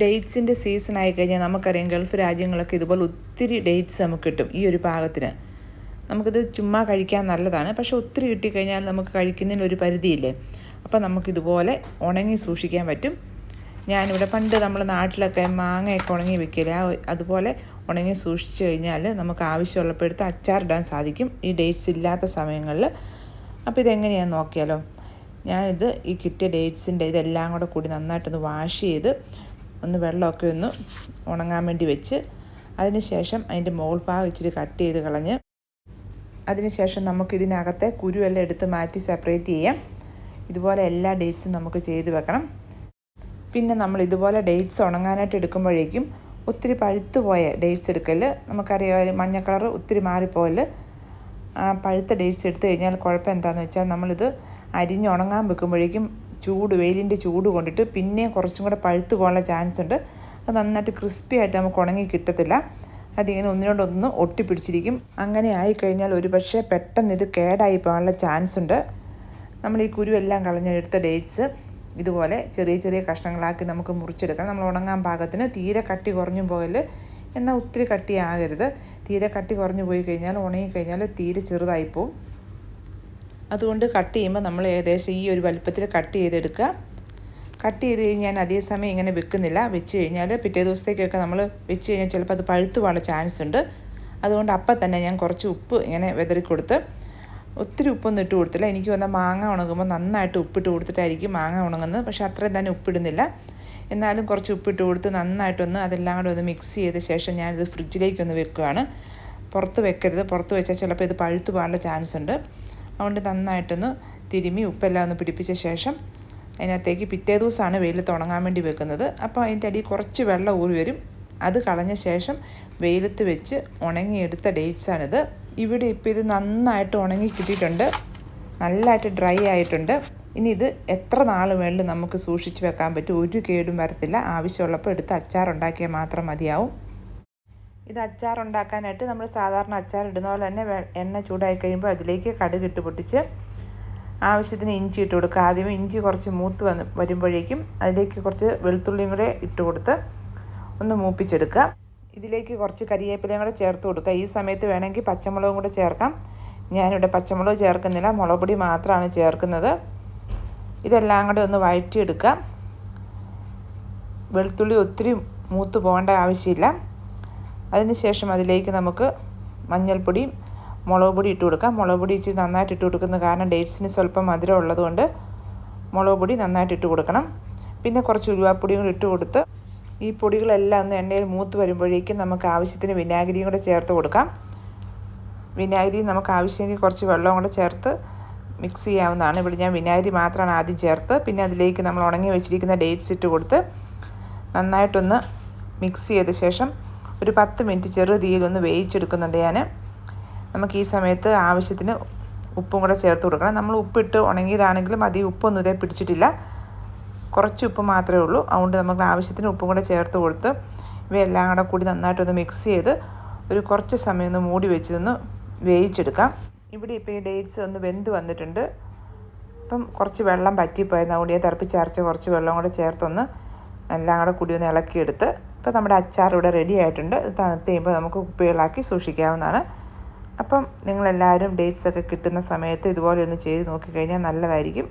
ഡേറ്റ്സിൻ്റെ season ആയിക്കഴിഞ്ഞാൽ നമുക്കറിയാം Gulf രാജ്യങ്ങളൊക്കെ ഇതുപോലെ ഒത്തിരി ഡേറ്റ്സ് നമുക്ക് കിട്ടും ഈ ഒരു പാകത്തിന്. നമുക്കിത് ചുമ്മാ കഴിക്കാൻ നല്ലതാണ്, പക്ഷേ ഒത്തിരി കിട്ടിക്കഴിഞ്ഞാൽ നമുക്ക് കഴിക്കുന്നതിന് ഒരു പരിധിയില്ലേ. അപ്പോൾ നമുക്കിതുപോലെ ഉണങ്ങി സൂക്ഷിക്കാൻ പറ്റും. ഞാനിവിടെ പണ്ട് നമ്മൾ നാട്ടിലൊക്കെ മാങ്ങയൊക്കെ ഉണങ്ങി വെക്കില്ല, അതുപോലെ ഉണങ്ങി സൂക്ഷിച്ച് കഴിഞ്ഞാൽ നമുക്ക് ആവശ്യമുള്ളപ്പോൾ എടുത്ത് അച്ചാറിടാൻ സാധിക്കും ഈ ഡേറ്റ്സ് ഇല്ലാത്ത സമയങ്ങളിൽ. അപ്പോൾ ഇതെങ്ങനെയാണെന്ന് നോക്കിയാലോ. ഞാനിത് ഈ കിട്ടിയ ഡേറ്റ്സിൻ്റെ ഇതെല്ലാം കൂടെ കൂടി നന്നായിട്ടൊന്ന് വാഷ് ചെയ്ത് ഒന്ന് വെള്ളമൊക്കെ ഒന്ന് ഉണങ്ങാൻ വേണ്ടി വെച്ച്, അതിന് ശേഷം അതിൻ്റെ മോൾ ഭാഗം ഇച്ചിരി കട്ട് ചെയ്ത് കളഞ്ഞ്, അതിന് ശേഷം നമുക്കിതിനകത്തെ കുരുവെല്ലാം എടുത്ത് മാറ്റി സെപ്പറേറ്റ് ചെയ്യാം. ഇതുപോലെ എല്ലാ ഡേറ്റ്സും നമുക്ക് ചെയ്ത് വെക്കണം. പിന്നെ നമ്മൾ ഇതുപോലെ ഡേറ്റ്സ് ഉണങ്ങാനായിട്ട് എടുക്കുമ്പോഴേക്കും ഒത്തിരി പഴുത്ത് പോയ ഡേറ്റ്സ് എടുക്കൽ. നമുക്കറിയാം മഞ്ഞ കളർ ഒത്തിരി മാറിപ്പോയൽ. പഴുത്ത ഡേറ്റ്സ് എടുത്തു കഴിഞ്ഞാൽ കുഴപ്പം എന്താണെന്ന് വെച്ചാൽ നമ്മളിത് അരിഞ്ഞുണങ്ങാൻ വെക്കുമ്പോഴേക്കും വെയിലിൻ്റെ ചൂട് കൊണ്ടിട്ട് പിന്നെയും കുറച്ചും കൂടെ പഴുത്ത് പോകാനുള്ള ചാൻസ് ഉണ്ട്. അത് നന്നായിട്ട് ക്രിസ്പി ആയിട്ട് നമുക്ക് ഉണങ്ങി കിട്ടത്തില്ല. അതിങ്ങനെ ഒന്നിനോടൊന്ന് ഒട്ടിപ്പിടിച്ചിരിക്കും. അങ്ങനെ ആയിക്കഴിഞ്ഞാൽ ഒരു പക്ഷേ പെട്ടെന്ന് ഇത് കേടായി പോകാനുള്ള ചാൻസ് ഉണ്ട്. നമ്മൾ ഈ കുരുവെല്ലാം കളഞ്ഞെടുത്ത ഡേറ്റ്സ് ഇതുപോലെ ചെറിയ ചെറിയ കഷ്ണങ്ങളാക്കി നമുക്ക് മുറിച്ചെടുക്കണം. നമ്മൾ ഉണങ്ങാൻ പാകത്തിന്. തീരെ കട്ടി കുറഞ്ഞു പോകൽ, എന്നാൽ ഒത്തിരി കട്ടിയാകരുത്. തീരെ കട്ടി കുറഞ്ഞു പോയി കഴിഞ്ഞാൽ ഉണങ്ങിക്കഴിഞ്ഞാൽ തീരെ ചെറുതായിപ്പോവും. അതുകൊണ്ട് കട്ട് ചെയ്യുമ്പോൾ നമ്മൾ ഏകദേശം ഈ ഒരു വലുപ്പത്തിൽ കട്ട് ചെയ്തെടുക്കുക. കട്ട് ചെയ്ത് കഴിഞ്ഞാൽ ഞാൻ അതേ സമയം ഇങ്ങനെ വെക്കുന്നില്ല. വെച്ച് കഴിഞ്ഞാൽ പിറ്റേ ദിവസത്തേക്കൊക്കെ നമ്മൾ വെച്ച് കഴിഞ്ഞാൽ ചിലപ്പോൾ അത് പഴുത്തു പോകാനുള്ള ചാൻസ് ഉണ്ട്. അതുകൊണ്ട് അപ്പം തന്നെ ഞാൻ കുറച്ച് ഉപ്പ് ഇങ്ങനെ വിതറിക്കൊടുത്ത്, ഒത്തിരി ഉപ്പൊന്നും ഇട്ട് കൊടുത്തില്ല. എനിക്ക് വന്ന മാങ്ങ ഉണങ്ങുമ്പോൾ നന്നായിട്ട് ഉപ്പിട്ട് കൊടുത്തിട്ടായിരിക്കും മാങ്ങ ഉണങ്ങുന്നത്, പക്ഷേ അത്രയും തന്നെ ഉപ്പിടുന്നില്ല. എന്നാലും കുറച്ച് ഉപ്പിട്ട് കൊടുത്ത് നന്നായിട്ടൊന്ന് അതെല്ലാം കൂടെ ഒന്ന് മിക്സ് ചെയ്ത ശേഷം ഞാനിത് ഫ്രിഡ്ജിലേക്കൊന്ന് വെക്കുകയാണ്. പുറത്ത് വെക്കരുത്. പുറത്ത് വെച്ചാൽ ചിലപ്പോൾ ഇത് പഴുത്തു പോകാനുള്ള ചാൻസ് ഉണ്ട്. അതുകൊണ്ട് നന്നായിട്ടൊന്ന് തിരുമ്മി ഉപ്പെല്ലാം ഒന്ന് പിടിപ്പിച്ച ശേഷം അതിനകത്തേക്ക് പിറ്റേ ദിവസമാണ് വെയിലത്ത് ഉണങ്ങാൻ വേണ്ടി വെക്കുന്നത്. അപ്പോൾ അതിൻ്റെ അടിയിൽ കുറച്ച് വെള്ളം ഊറി വരും. അത് കളഞ്ഞ ശേഷം വെയിലത്ത് വെച്ച് ഉണങ്ങിയെടുത്ത ഡേറ്റ്സാണിത്. ഇവിടെ ഇപ്പോൾ ഇത് നന്നായിട്ട് ഉണങ്ങി കിട്ടിയിട്ടുണ്ട്, നല്ലതായിട്ട് ഡ്രൈ ആയിട്ടുണ്ട്. ഇനി ഇത് എത്ര നാൾ വേണമെങ്കിലും നമുക്ക് സൂക്ഷിച്ച് വെക്കാൻ പറ്റും. ഒരു കേടും വരത്തില്ല. ആവശ്യമുള്ളപ്പോൾ എടുത്ത് അച്ചാറുണ്ടാക്കിയാൽ മാത്രം മതിയാവും. ഇത് അച്ചാറുണ്ടാക്കാനായിട്ട് നമ്മൾ സാധാരണ അച്ചാർ ഇടുന്ന പോലെ തന്നെ എണ്ണ ചൂടായി കഴിയുമ്പോൾ അതിലേക്ക് കടുക് ഇട്ട് പൊട്ടിച്ച് ആവശ്യത്തിന് ഇഞ്ചി ഇട്ട് കൊടുക്കുക. ആദ്യമേ ഇഞ്ചി കുറച്ച് മൂത്ത് വരുമ്പോഴേക്കും അതിലേക്ക് കുറച്ച് വെളുത്തുള്ളിയും കൂടെ ഇട്ട് കൊടുത്ത് ഒന്ന് മൂപ്പിച്ചെടുക്കുക. ഇതിലേക്ക് കുറച്ച് കരിവേപ്പിലയും കൂടെ ചേർത്ത് കൊടുക്കുക. ഈ സമയത്ത് വേണമെങ്കിൽ പച്ചമുളകും കൂടെ ചേർക്കാം. ഞാനിവിടെ പച്ചമുളക് ചേർക്കുന്നില്ല, മുളക് പൊടി മാത്രമാണ് ചേർക്കുന്നത്. ഇതെല്ലാം കൂടെ ഒന്ന് വഴറ്റിയെടുക്കുക. വെളുത്തുള്ളി ഒത്തിരി മൂത്ത് പോകേണ്ട ആവശ്യമില്ല. അതിനുശേഷം അതിലേക്ക് നമുക്ക് മഞ്ഞൾപ്പൊടിയും മുളക് പൊടി ഇട്ട് കൊടുക്കാം. മുളക് പൊടി ഇച്ചിരി നന്നായിട്ട് ഇട്ട് കൊടുക്കുന്നത് കാരണം ഡേറ്റ്സിന് സ്വല്പം മധുരം ഉള്ളതുകൊണ്ട് മുളക് പൊടി നന്നായിട്ട് ഇട്ട് കൊടുക്കണം. പിന്നെ കുറച്ച് ഉലുവാപ്പൊടിയും കൂടി ഇട്ട് കൊടുത്ത് ഈ പൊടികളെല്ലാം ഒന്ന് എണ്ണയിൽ മൂത്ത് വരുമ്പോഴേക്കും നമുക്ക് ആവശ്യത്തിന് വിനാഗിരിയും കൂടെ ചേർത്ത് കൊടുക്കാം. വിനാഗിരി നമുക്ക് ആവശ്യമെങ്കിൽ കുറച്ച് വെള്ളവും കൂടെ ചേർത്ത് മിക്സ് ചെയ്യാവുന്നതാണ്. ഇവിടെ ഞാൻ വിനാഗിരി മാത്രമാണ് ആദ്യം ചേർത്ത്, പിന്നെ അതിലേക്ക് നമ്മൾ ഉണങ്ങി വെച്ചിരിക്കുന്ന ഡേറ്റ്സ് ഇട്ട് കൊടുത്ത് നന്നായിട്ടൊന്ന് മിക്സ് ചെയ്ത ശേഷം ഒരു 10 മിനിറ്റ് ചെറു തീയിലൊന്ന് വേവിച്ചെടുക്കുന്നുണ്ട് ഞാൻ. നമുക്ക് ഈ സമയത്ത് ആവശ്യത്തിന് ഉപ്പും കൂടെ ചേർത്ത് കൊടുക്കണം. നമ്മൾ ഉപ്പിട്ട് ഉണങ്ങിയതാണെങ്കിലും അധികം ഉപ്പൊന്നും ഇതേ പിടിച്ചിട്ടില്ല, കുറച്ച് ഉപ്പ് മാത്രമേ ഉള്ളൂ. അതുകൊണ്ട് നമുക്ക് ആവശ്യത്തിന് ഉപ്പും കൂടെ ചേർത്ത് കൊടുത്ത് ഇവയെല്ലാം കൂടെ കൂടി നന്നായിട്ടൊന്ന് മിക്സ് ചെയ്ത് ഒരു കുറച്ച് സമയം ഒന്ന് മൂടി വെച്ചൊന്ന് വേവിച്ചെടുക്കാം. ഇവിടെ ഇപ്പോൾ ഈ ഡേറ്റ്സ് ഒന്ന് വെന്ത് വന്നിട്ടുണ്ട്. ഇപ്പം കുറച്ച് വെള്ളം പറ്റിപ്പോയിരുന്നു. അതുകൊണ്ട് ഞാൻ തിളപ്പിച്ചരച്ച് കുറച്ച് വെള്ളം കൂടെ ചേർത്തൊന്ന് എല്ലാം കൂടെ കൂടി ഒന്ന് ഇളക്കിയെടുത്ത് ഇപ്പോൾ നമ്മുടെ അച്ചാർ ഇവിടെ റെഡി ആയിട്ടുണ്ട്. ഇത് തണുത്ത് കഴിയുമ്പോൾ നമുക്ക് കുപ്പികളാക്കി സൂക്ഷിക്കാവുന്നതാണ്. അപ്പം നിങ്ങളെല്ലാവരും ഡേറ്റ്സൊക്കെ കിട്ടുന്ന സമയത്ത് ഇതുപോലെ ഒന്ന് ചെയ്ത് നോക്കിക്കഴിഞ്ഞാൽ നല്ലതായിരിക്കും.